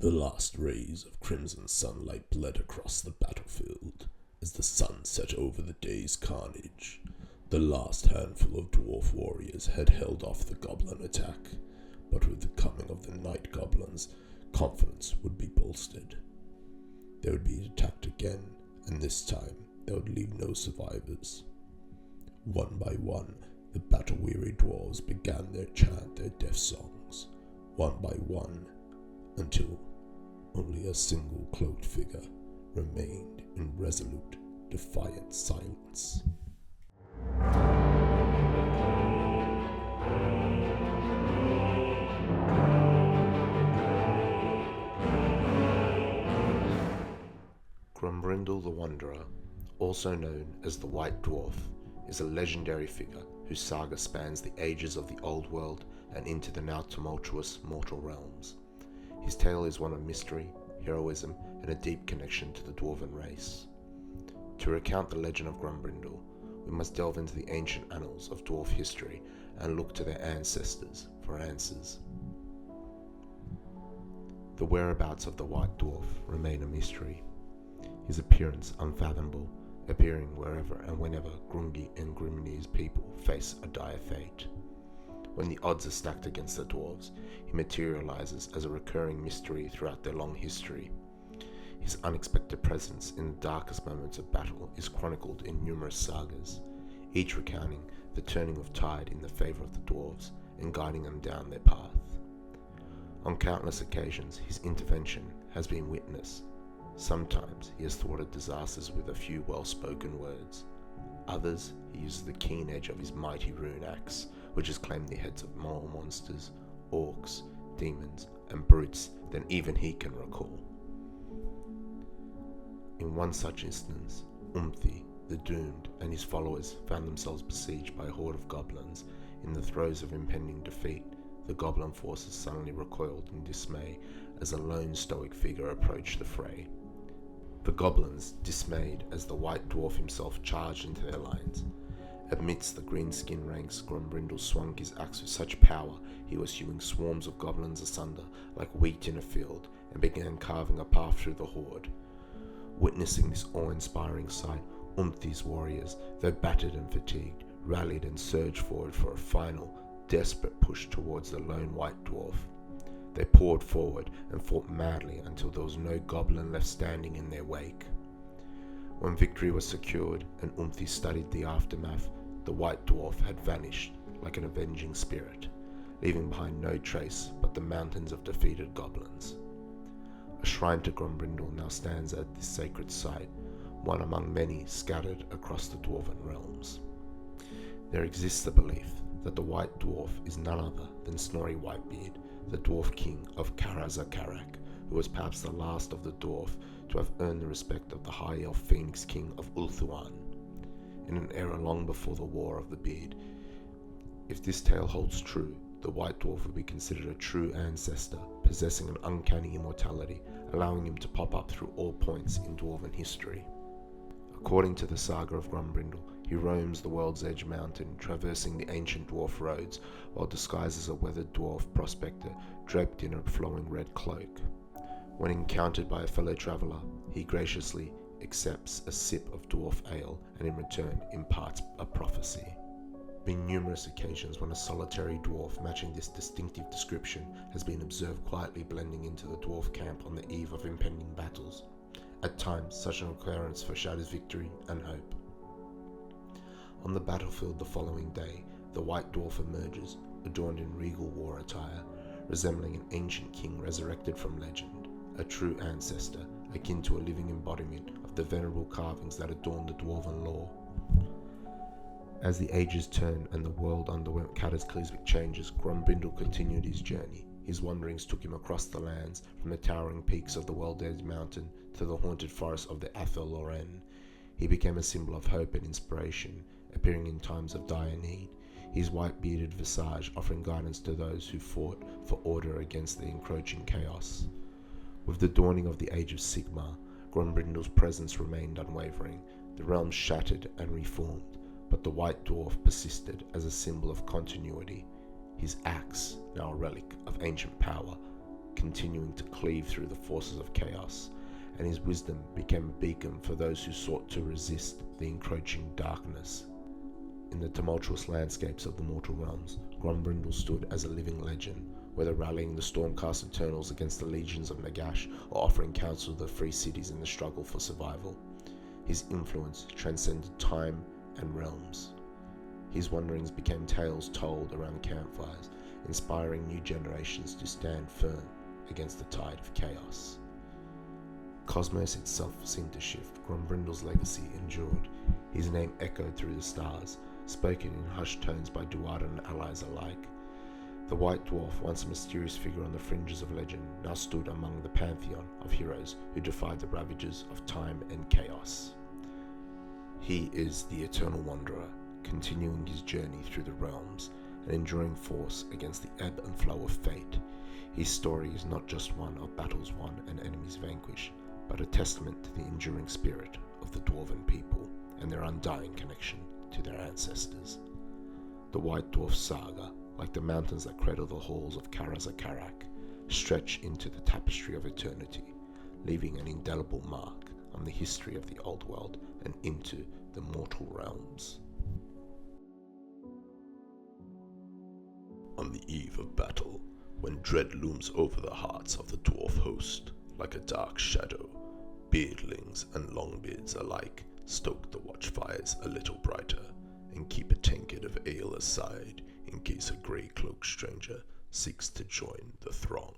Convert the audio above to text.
The last rays of crimson sunlight bled across the battlefield as the sun set over the day's carnage. The last handful of dwarf warriors had held off the goblin attack, but with the coming of the night goblins, confidence would be bolstered. They would be attacked again, and this time they would leave no survivors. One by one, the battle-weary dwarves began their death songs, one by one, until only a single cloaked figure remained in resolute, defiant silence. Grombrindal the Wanderer, also known as the White Dwarf, is a legendary figure whose saga spans the ages of the Old World and into the now tumultuous mortal realms. His tale is one of mystery, heroism, and a deep connection to the dwarven race. To recount the Legend of Grombrindal, we must delve into the ancient annals of dwarf history and look to their ancestors for answers. The whereabouts of the White Dwarf remain a mystery. His appearance unfathomable, appearing wherever and whenever Grungi and Grimni's people face a dire fate. When the odds are stacked against the dwarves, he materializes as a recurring mystery throughout their long history. His unexpected presence in the darkest moments of battle is chronicled in numerous sagas, each recounting the turning of tide in the favor of the dwarves and guiding them down their path. On countless occasions, his intervention has been witnessed. Sometimes he has thwarted disasters with a few well-spoken words. Others, he uses the keen edge of his mighty rune axe, which has claimed the heads of more monsters, orcs, demons, and brutes than even he can recall. In one such instance, Umthi, the Doomed, and his followers found themselves besieged by a horde of goblins. In the throes of impending defeat, the goblin forces suddenly recoiled in dismay as a lone stoic figure approached the fray. The goblins, dismayed as the White Dwarf himself charged into their lines. Amidst the green-skinned ranks, Grombrindal swung his axe with such power he was hewing swarms of goblins asunder like wheat in a field, and began carving a path through the horde. Witnessing this awe-inspiring sight, Umthi's warriors, though battered and fatigued, rallied and surged forward for a final, desperate push towards the lone White Dwarf. They poured forward and fought madly until there was no goblin left standing in their wake. When victory was secured and Umthi studied the aftermath, the White Dwarf had vanished like an avenging spirit, leaving behind no trace but the mountains of defeated goblins. A shrine to Grombrindal now stands at this sacred site, one among many scattered across the dwarven realms. There exists the belief that the White Dwarf is none other than Snorri Whitebeard, the dwarf king of Karazakarak, who was perhaps the last of the dwarf to have earned the respect of the high elf phoenix king of Ulthuan, in an era long before the War of the Beard. If this tale holds true, the White Dwarf would be considered a true ancestor, possessing an uncanny immortality, allowing him to pop up through all points in dwarven history. According to the saga of Grombrindal, he roams the World's Edge mountain, traversing the ancient dwarf roads, while disguised as a weathered dwarf prospector, draped in a flowing red cloak. When encountered by a fellow traveller, he graciously accepts a sip of dwarf ale and in return imparts a prophecy. There have been numerous occasions when a solitary dwarf matching this distinctive description has been observed quietly blending into the dwarf camp on the eve of impending battles. At times, such an occurrence foreshadows victory and hope. On the battlefield the following day, the White Dwarf emerges, adorned in regal war attire, resembling an ancient king resurrected from legend, a true ancestor, akin to a living embodiment of the venerable carvings that adorn the dwarven lore. As the ages turned and the world underwent cataclysmic changes, Grombrindal continued his journey. His wanderings took him across the lands, from the towering peaks of the World Edge Mountain to the haunted forests of the Athel Loren. He became a symbol of hope and inspiration, appearing in times of dire need, his white-bearded visage offering guidance to those who fought for order against the encroaching chaos. With the dawning of the Age of Sigmar, Grombrindal's presence remained unwavering. The realm shattered and reformed, but the White Dwarf persisted as a symbol of continuity. His axe, now a relic of ancient power, continuing to cleave through the forces of chaos, and his wisdom became a beacon for those who sought to resist the encroaching darkness. In the tumultuous landscapes of the mortal realms, Grombrindal stood as a living legend, whether rallying the Stormcast Eternals against the legions of Nagash or offering counsel to the free cities in the struggle for survival. His influence transcended time and realms. His wanderings became tales told around campfires, inspiring new generations to stand firm against the tide of chaos. Cosmos itself seemed to shift. Grombrindal's legacy endured. His name echoed through the stars, spoken in hushed tones by Duardan allies alike. The White Dwarf, once a mysterious figure on the fringes of legend, now stood among the pantheon of heroes who defied the ravages of time and chaos. He is the Eternal Wanderer, continuing his journey through the realms, an enduring force against the ebb and flow of fate. His story is not just one of battles won and enemies vanquished, but a testament to the enduring spirit of the Dwarven people and their undying connection to their ancestors. The White Dwarf saga, like the mountains that cradle the halls of Karazakarak, stretch into the tapestry of eternity, leaving an indelible mark on the history of the old world and into the mortal realms. On the eve of battle, when dread looms over the hearts of the dwarf host, like a dark shadow, beardlings and longbeards alike stoke the watchfires a little brighter, and keep a tankard of ale aside in case a grey-cloaked stranger seeks to join the throng.